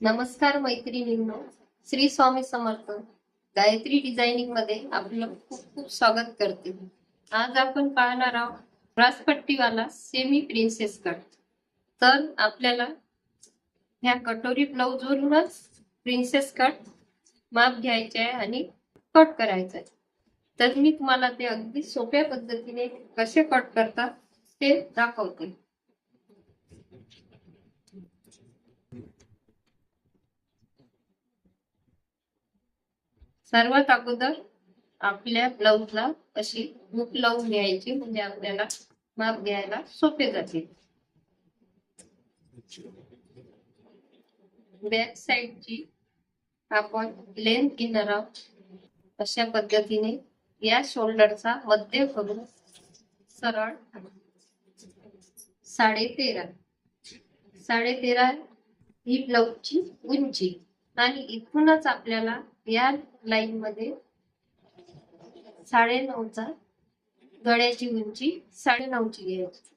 नमस्कार मैत्रिणींनो, श्री स्वामी समर्थ. गायत्री डिझायनिंग मध्ये आपलं खूप खूप स्वागत करते. आज आपण पाहणार आहोत ब्रासपट्टीवाला सेमी प्रिन्सेस कट. तर आपल्याला ह्या कटोरी ब्लाउज वरूनच प्रिन्सेस कट माप घ्यायचे आहे आणि कट करायचा आहे. तर मी तुम्हाला ते अगदी सोप्या पद्धतीने कसे कट करतात ते दाखवते. सर्वात अगोदर आपल्या ब्लाउजला अशी हुक लावून घ्यायची, म्हणजे आपल्याला माप घ्यायला सोपे जाते. बॅक साइडची आपण लेंथ घेणार आहोत. अशा पद्धतीने या शोल्डरचा मध्य करून सरळ 13.5 ही ब्लाउजची उंची, आणि इथूनच आपल्याला या लाईन मध्ये 9.5चा गळ्याची उंची 9.5ची घ्यायची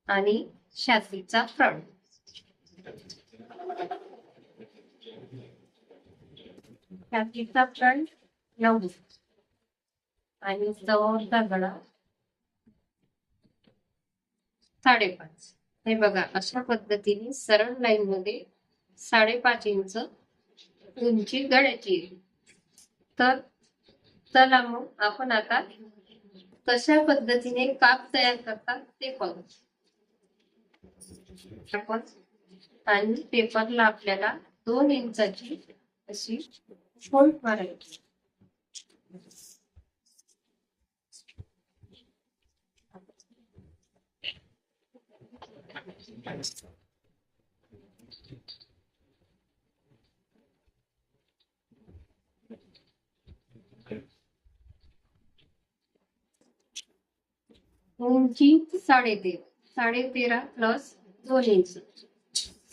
आणि छातीचा फ्रंट छातीचा फ्रंट 9 आणि जवळचा गळा 5.5. हे बघा, अशा पद्धतीने सरळ लाईन मध्ये 5.5 इंच उंची गळ्याची. तर चला मग आपण आता कशा पद्धतीने काप तयार करतात ते पाहू. आणि पेपरला आपल्याला 2 इंचाची अशी फोल्ड मारायची. उंची 13.5 प्लस 2 इंच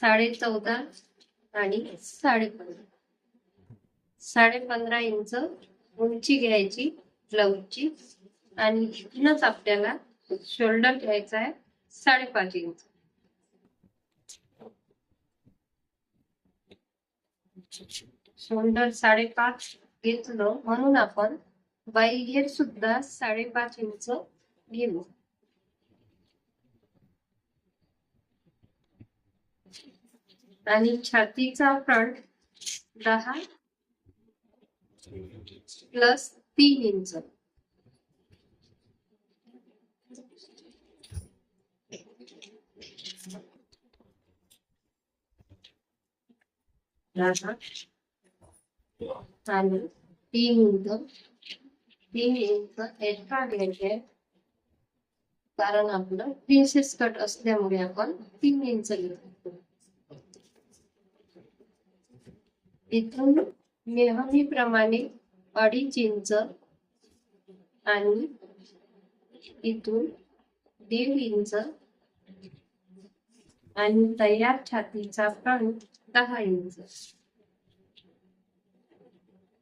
14.5 आणि 15.5 इंच उंची घ्यायची ब्लाउजची. आणि इथूनच आपल्याला शोल्डर घ्यायचा आहे 5.5 इंच. शोल्डर 5.5 घेतलं म्हणून आपण बाई घेर सुद्धा 5.5 इंच घेऊ. आणि छातीचा फ्रंट 10 प्लस 3 इंच. आणि 3 इंच एक्स्ट्रा घ्यायचे, कारण आपलं प्रिन्सेस कट असल्यामुळे आपण 3 इंच घेतो. इथून नेहमीप्रमाणे 2.5 इंच आणि इथून 1.5 इंच आणि तयार छातीचा फ्रंट 10 इंच.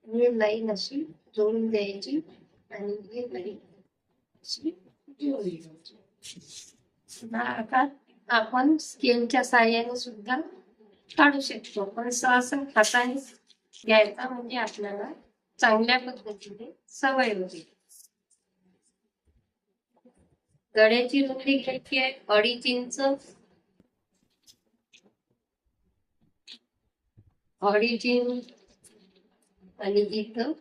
ही लाईन अशी जोडून द्यायची आणि ही लाईन अशी जोडून द्यायची. आता आपण स्केलच्या साहाय्याने सुद्धा काढू शकतो, पण सहसा हाताने घ्यायचा म्हणजे आपल्याला चांगल्या पद्धतीने सवय होते. गळ्याची रुंदी घ्यायची आहे 2.5 इंच. 2.5 इंच आणि इथं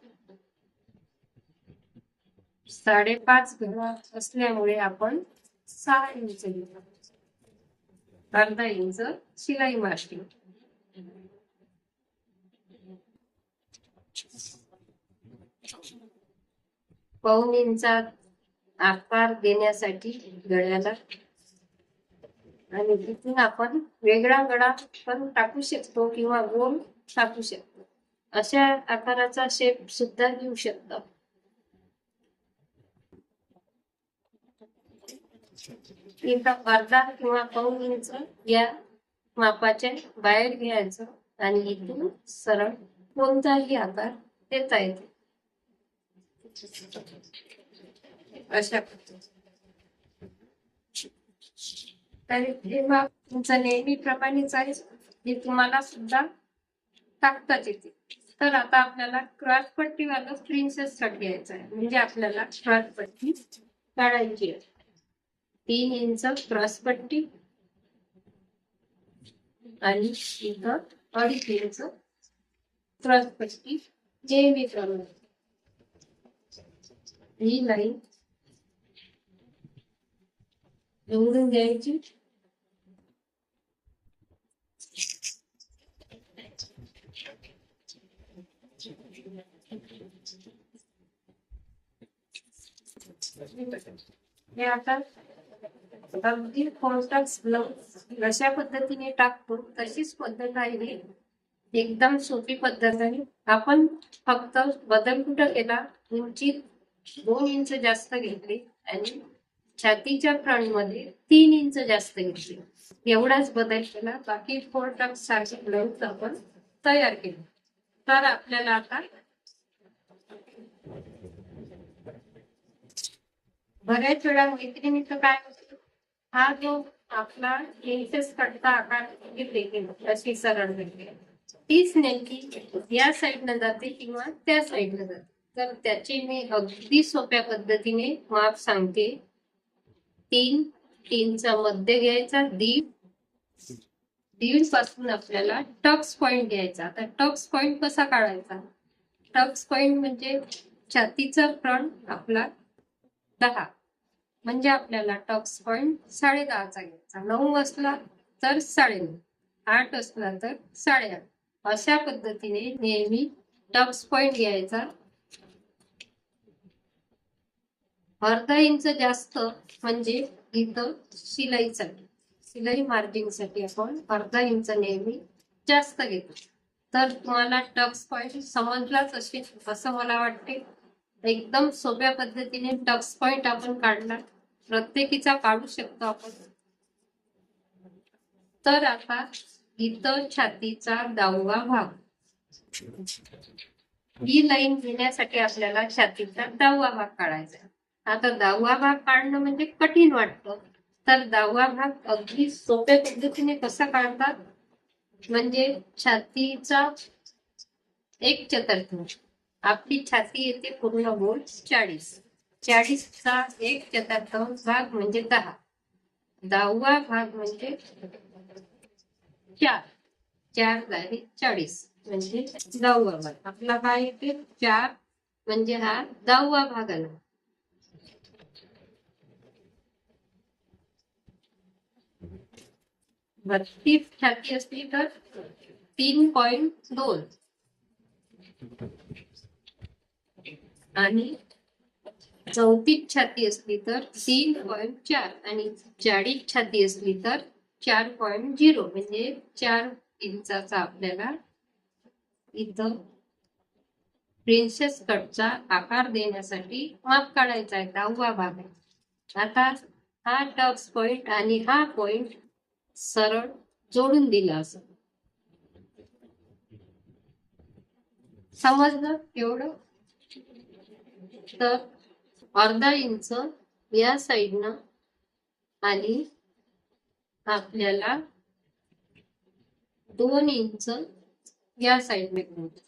5.5 गळा असल्यामुळे आपण 6 इंच घेतो. अर्धा इंच शिलाई मारली. पाऊण इंचा आकार देण्यासाठी गळ्याला, आणि इथून आपण वेगळा गळा पण टाकू शकतो किंवा गोल टाकू शकतो. अशा आकाराचा शेप सुद्धा घेऊ शकतो. इथं अर्धा किंवा पाऊण इंच या मापाच्या बाहेर घ्यायचं आणि इथून सरळ कोणताही आकार देता येतो. अशा तर हे माप तुमचं नेहमीप्रमाणेच आहे, हे तुम्हाला सुद्धा टाकताच येते. तर आता आपल्याला क्रॉसपट्टीवाला प्रिन्सेस कट घ्यायचा आहे, म्हणजे आपल्याला क्रॉसपट्टी काढायची आहे. 3 इंच क्रॉसपट्टी आणि इथं 2.5 इंच क्रॉसपट्टी नेहमीप्रमाणे ही लाईन निवडून द्यायची. हे आता अगदी कॉन्ट्रास्ट ब्लाउज जशा पद्धतीने टाकतो तशीच पद्धत आहे. एकदम सोपी पद्धत आहे. आपण फक्त बदल कुठं केला, उंची 2 इंच जास्त घेतली आणि छातीच्या फ्रंटमध्ये 3 इंच जास्त घेतली, एवढाच बदल केला. बाकी 4 टक्स सारखे ब्लाउज आपण तयार केले. तर आपल्याला आता बऱ्याच वेळा मैत्रिणीचं काय होतं, हा जो आपला प्रिन्सेस कटचा आकार अशी सरळ घेतली, तीच नेमकी या साईडनं जाते किंवा त्या साईडनं जाते. तर त्याची मी अगदी सोप्या पद्धतीने माप सांगते. 3चा मध्य घ्यायचा, दीड पासून आपल्याला टक्स पॉइंट घ्यायचा. आता टक्स पॉइंट कसा काढायचा? टक्स पॉइंट म्हणजे छातीचा फ्रंट आपला 10, म्हणजे आपल्याला टक्स पॉइंट 10.5चा घ्यायचा. 9 असला तर 9.5, 8 असला तर 8.5. अशा पद्धतीने नेहमी टक्स पॉइंट घ्यायचा. अर्धा इंच जास्त म्हणजे इथं शिलाई मार्जिनसाठी आपण अर्धा इंच नेहमी जास्त घेतो. तर तुम्हाला टक्स पॉइंट समजलाच असेल असं मला वाटते. एकदम सोप्या पद्धतीने टक्स पॉइंट आपण काढला, प्रत्येकीचा काढू शकतो आपण. तर आता इथं छातीचा 10वा भाग, ही लाईन घेण्यासाठी आपल्याला छातीचा 10वा भाग काढायचा. आता 10वा भाग काढणं म्हणजे कठीण वाटतं. तर 10वा भाग अगदी सोप्या पद्धतीने कसा काढतात, म्हणजे छातीचा 1/4, आपली छाती येते पूर्ण गोल 40चा 1/4 भाग म्हणजे 10. 10वा भाग म्हणजे 4 झाले 40, म्हणजे 10वा भाग आपला काय येते 4, म्हणजे हा 10वा भाग आला. बत्तीस छाती असली तर 3.2 आणि 34 छाती असली तर 3.4 आणि 40 छाती असली तर 4.0, म्हणजे 4 इंचाचा आपल्याला इथं प्रिन्सेस कटचा आकार देण्यासाठी माप काढायचा आहे. 10वा भाग आहे. आता हा टक्स पॉइंट आणि हा पॉइंट सरळ जोडून दिला असं. समजलं एवढं? तर अर्धा इंच या साईडनं आणि आपल्याला 2 इंच या साईडने घ्यायचं.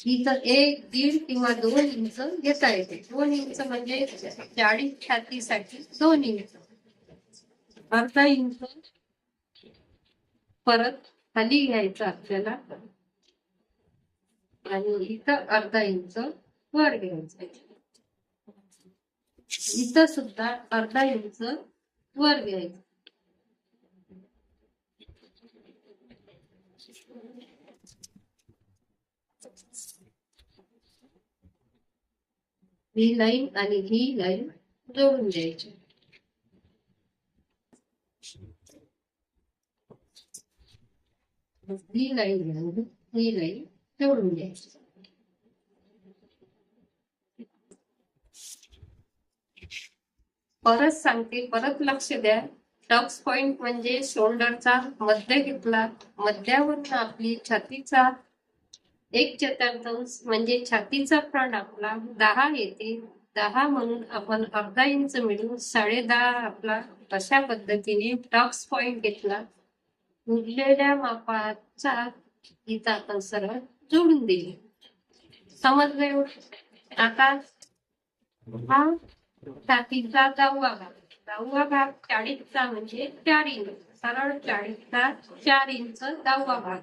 इथं 1, 1.5 किंवा 2 इंच घेता येते. 2 इंच म्हणजे 40 छातीसाठी 2 इंच. अर्धा इंच परत खाली घ्यायचं आपल्याला आणि इथं अर्धा इंच वर घ्यायचं. इथं सुद्धा अर्धा इंच वर घ्यायचं. ही लाईन आणि ही लाईन जोडून द्यायची. ही लाईन आणि ही लाईन जोडून द्यायची. परत सांगते, परत लक्ष द्या. टक्स पॉइंट म्हणजे शोल्डरचा मध्य घेतला, मध्यावरून आपली छातीचा 1/4 म्हणजे छातीचा फ्रंट आपला 10 येते. 10 म्हणून आपण अर्धा इंच मिळून 10.5 आपला अशा पद्धतीने टक्स पॉइंट घेतला. उरलेल्या मापाचा इथं आपण सरळ जोडून दिले. समजलं एवढं? आता हा छातीचा 10वा भाग. 10वा भाग 40चा म्हणजे 4 इंच. सरळ 40चा 4 इंच 10वा भाग.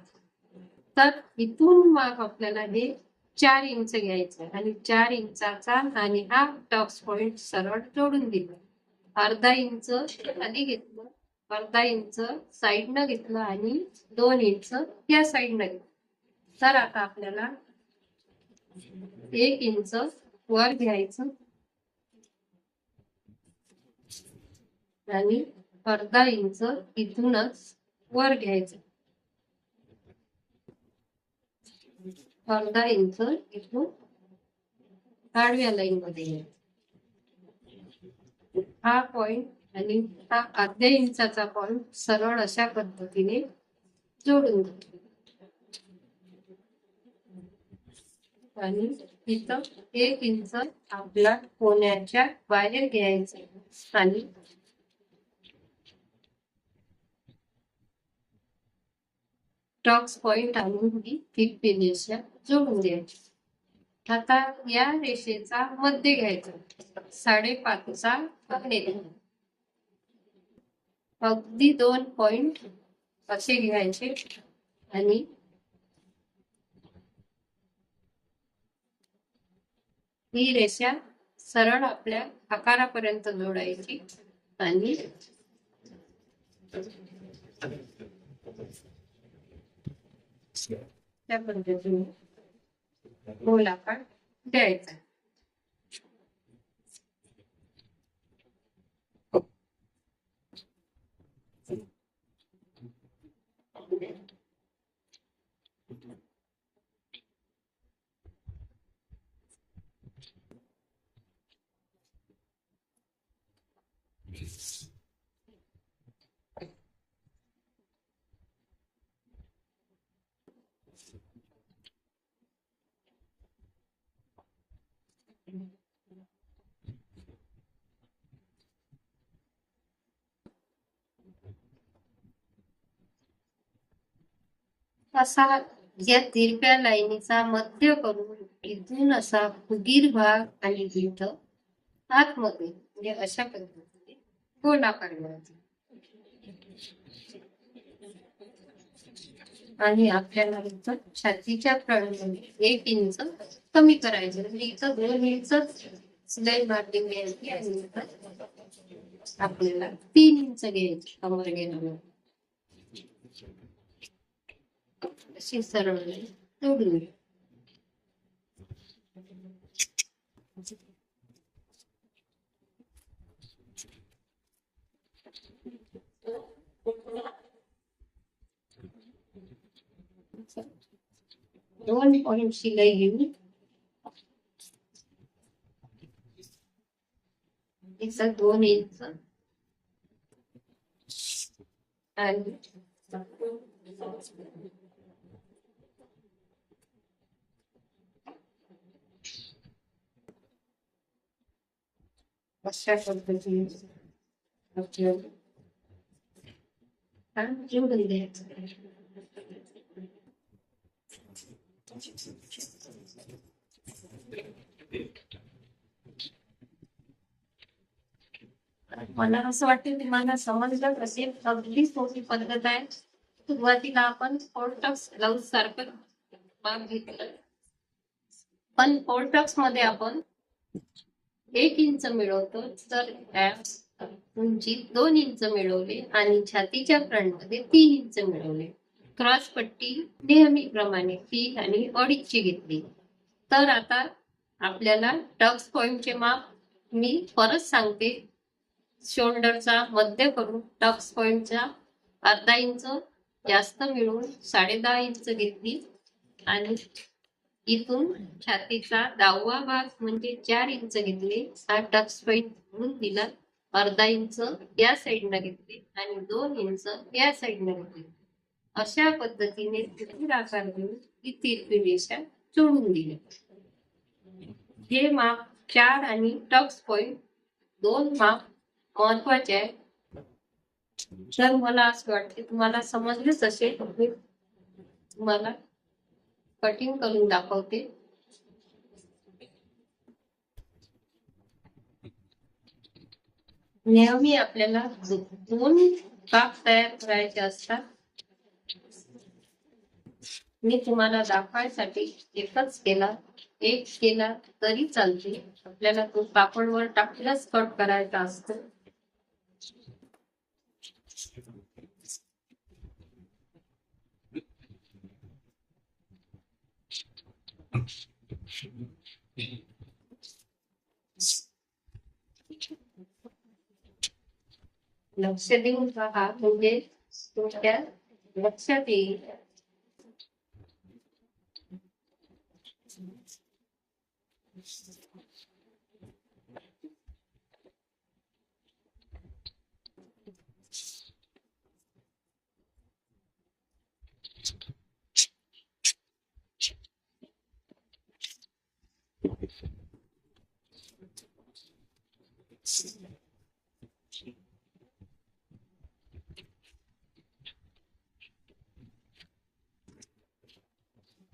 तर इथून माप आपल्याला हे 4 इंच घ्यायचं आणि 4 इंचाचा आणि हा टक्स पॉइंट सरळ जोडून दिला. अर्धा इंच खाली घेतलं, अर्धा इंच साईडनं घेतलं आणि 2 इंच या साईडनं घेतलं. तर आता आपल्याला 1 इंच वर घ्यायचं आणि अर्धा इंच इथूनच वर घ्यायचं. अर्धा इंच इथून आडव्या लाईन मध्ये हा पॉइंट आणि हा अर्ध्या इंचाचा पॉइंट सरळ अशा पद्धतीने जोडून घेतो. आणि इथं 1 इंच आपला कोण्याच्या बाहेर घ्यायचं आणि टक्स पॉइंट आणून ही तिरपी रेषा जोडून द्यायची. आता या रेषेचा मध्य घ्यायचा. 5.5चा आकडे अगदी 2 पॉइंट असे घ्यायचे आणि ही रेषा सरळ आपल्या आकारापर्यंत जोडायची आणि त्या पद्धतीने गोलाकार द्यायचा. असा या तिरप्या लाईनीचा मध्य करून इथून असा फुगीर भाग आणि इथं आतमध्ये म्हणजे अशा पद्धतीने गोलाकार करायचा. आणि आपल्याला इथं छातीच्या फ्रंटमध्ये 1 इंच कमी करायचं. म्हणजे इथं 2 इंच सिलाई मार्किंग घ्यायची आणि आपल्याला 3 इंच घ्यायची कमर घेणं. अशी सरळ जोडून घ्या. दोन पॉइंट शिलाई घेऊन इथं 2 इंच आणि अशा पद्धतीने जोडून द्यायचं. मला असं वाटतं तुम्हाला समजलं असेल. अगदी सोपी पद्धत आहे. सुरुवातीला आपण फोल्टक्स ब्लाउज सारखं माप घेतलं, पण फोल्टक्स मध्ये आपण 1 इंच मिळवतो, तर उंची 2 इंच मिळवले आणि छातीच्या फ्रंट मध्ये 3 इंच मिळवले. क्रॉस पट्टी नेहमीप्रमाणे 3 आणि 2.5 घेतली. तर आता आपल्याला टक्स पॉइंटचे माप मी परत सांगते. शोल्डरचा मध्य करून टक्स पॉइंटचा अर्धा इंच जास्त मिळून 10.5 इंच घेतली आणि इथून छातीचा 10वा भाग म्हणजे 4 इंच घेतले. हा टक्स पॉइंट म्हणून दिला. अर्धा इंच या साईडनं घेतले आणि 2 इंच या साईडनं घेतले. अशा पद्धतीने तिरपी आकार देऊन ही तिरपी रेषा जोडून दिली. हे माप 4 आणि टक्स पॉइंट 2 माप महत्वाचे आहे. तर मला असं वाटते तुम्हाला समजलेच असेल. मी तुम्हाला कटिंग करून दाखवते. नेहमी आपल्याला 2 काप तयार करायचे असतात. मी तुम्हाला दाखवायसाठी एकच केला, एक केला तरी चालते. आपल्याला तो कापडवर टाकल्याच कट करायचा असतो. लक्ष देऊन पहा, म्हणजे तुमच्या लक्षात येईल.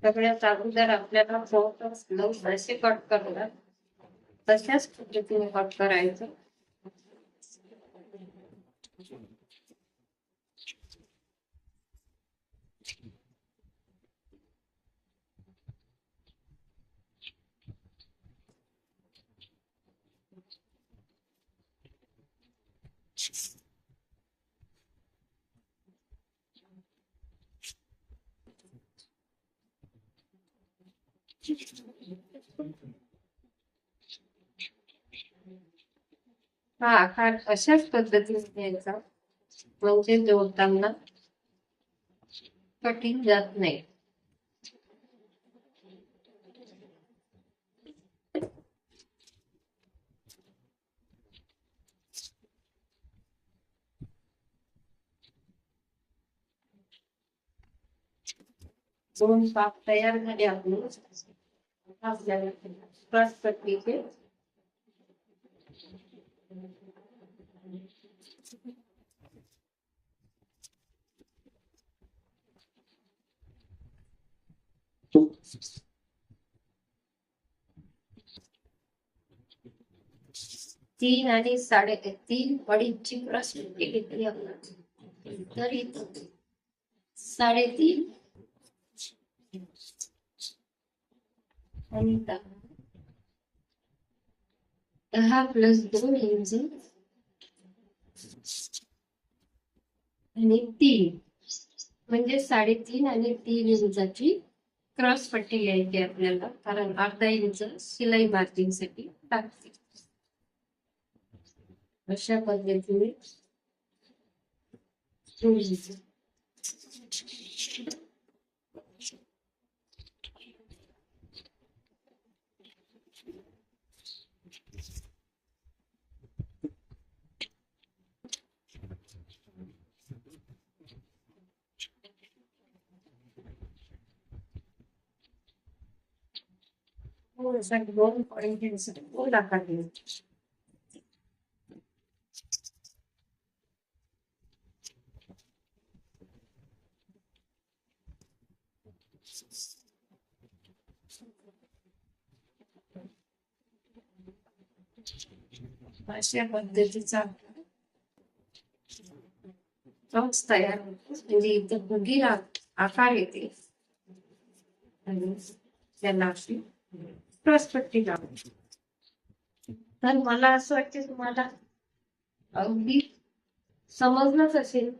सगळ्यात अगोदर आपल्याला ब्लाउज असे कट करतात, तशाच पद्धतीने कट करायचं. हा आकार अशाच पद्धतीने द्यायचा, म्हणजे जोडताना कटिंग जात नाही. दोन पाक तयार झाले आपले. आपल्याला क्रॉस पट्टीचे तीन आणि 3.5 अडीचची क्रॉस पट्टी घेतली आपण. तर इथं 3.5 आणि 10 प्लस 2 इंच आणि 3 म्हणजे 3.5 आणि 3 इंचाची क्रॉस पट्टी घ्यायची आपल्याला, कारण अर्धा इंच शिलाई मार्जिन साठी टाकते. अशा पद्धतीने दोन पॉइंट गोल आकार द्यायचे. अशा पद्धतीचा बॉक्स तयार होतो, म्हणजे इथं बघीर आकार येते आणि त्याला अशी क्रॉस पट्टी लावते. तर मला असं वाटतं तुम्हाला अगदी समजलंच असेल.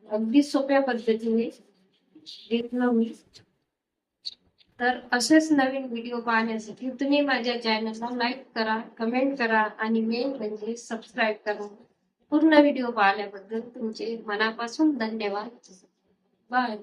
अगदी सोप्या पद्धतीने घेतलं मी. तर असेच नवीन व्हिडिओ पाहण्यासाठी तुम्ही माझ्या चॅनलला लाईक करा, कमेंट करा आणि मेन म्हणजे सबस्क्राईब करा. पूर्ण व्हिडिओ पाहिल्याबद्दल तुमचे मनापासून धन्यवाद. बाय.